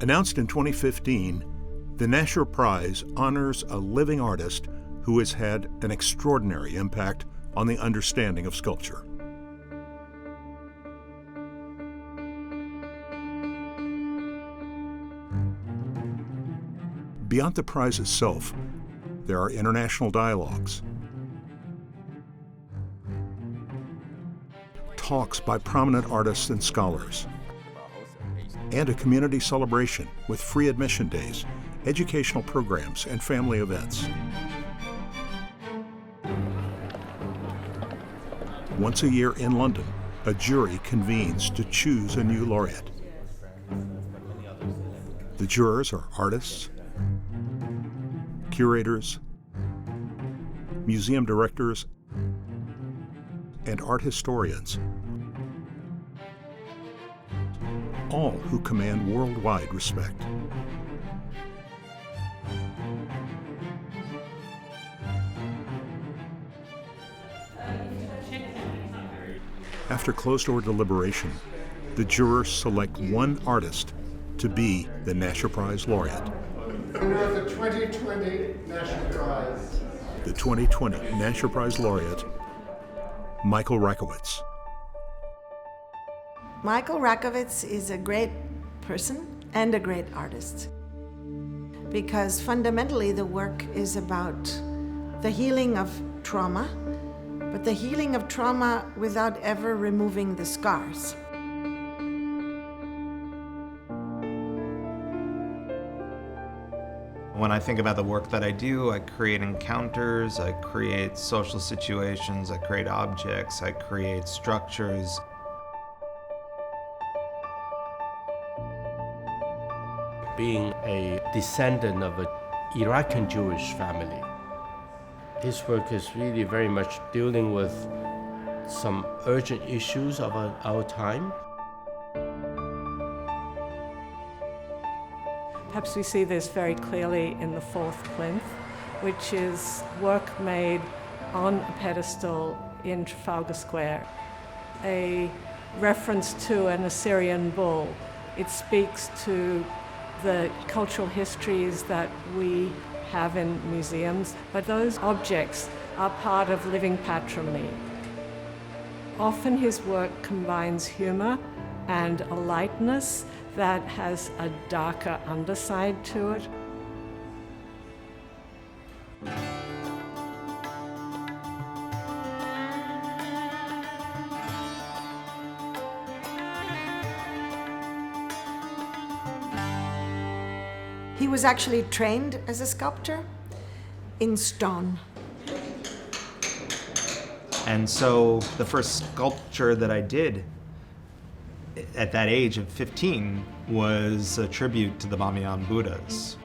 Announced in 2015, the Nasher Prize honors a living artist who has had an extraordinary impact on the understanding of sculpture. Beyond the prize itself, there are international dialogues, talks by prominent artists and scholars, and a community celebration with free admission days, educational programs, and family events. Once a year in London, a jury convenes to choose a new laureate. The jurors are artists, curators, museum directors, and art historians, all who command worldwide respect. After closed-door deliberation, the jurors select one artist to be the Nasher Prize laureate. Winner of the 2020 Nasher Prize. The 2020 Nasher Prize laureate, Michael Rakowitz. Michael Rakowitz is a great person and a great artist, because fundamentally the work is about the healing of trauma, but the healing of trauma without ever removing the scars. When I think about the work that I do, I create encounters, I create social situations, I create objects, I create structures. Being a descendant of an Iraqi Jewish family, his work is really very much dealing with some urgent issues of our time. Perhaps we see this very clearly in the fourth plinth, which is work made on a pedestal in Trafalgar Square, a reference to an Assyrian bull. It speaks to the cultural histories that we have in museums, but those objects are part of living patrimony. Often his work combines humor and a lightness that has a darker underside to it. He was actually trained as a sculptor in stone. And so the first sculpture that I did at that age of 15 was a tribute to the Bamiyan Buddhas.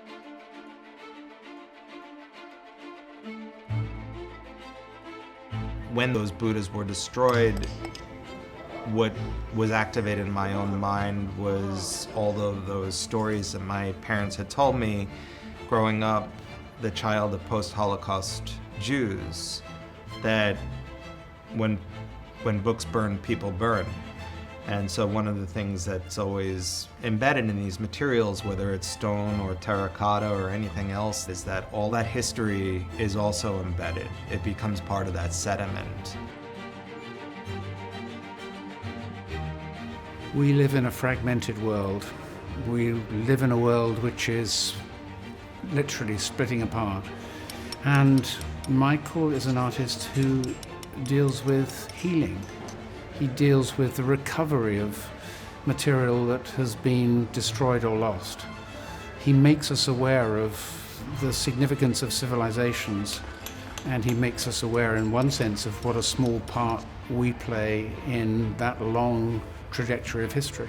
When those Buddhas were destroyed, what was activated in my own mind was all of those stories that my parents had told me growing up, the child of post-Holocaust Jews, that when books burn, people burn. And so one of the things that's always embedded in these materials, whether it's stone or terracotta or anything else, is that all that history is also embedded. It becomes part of that sediment. We live in a fragmented world. We live in a world which is literally splitting apart. And Michael is an artist who deals with healing. He deals with the recovery of material that has been destroyed or lost. He makes us aware of the significance of civilizations, and he makes us aware in one sense of what a small part we play in that long trajectory of history.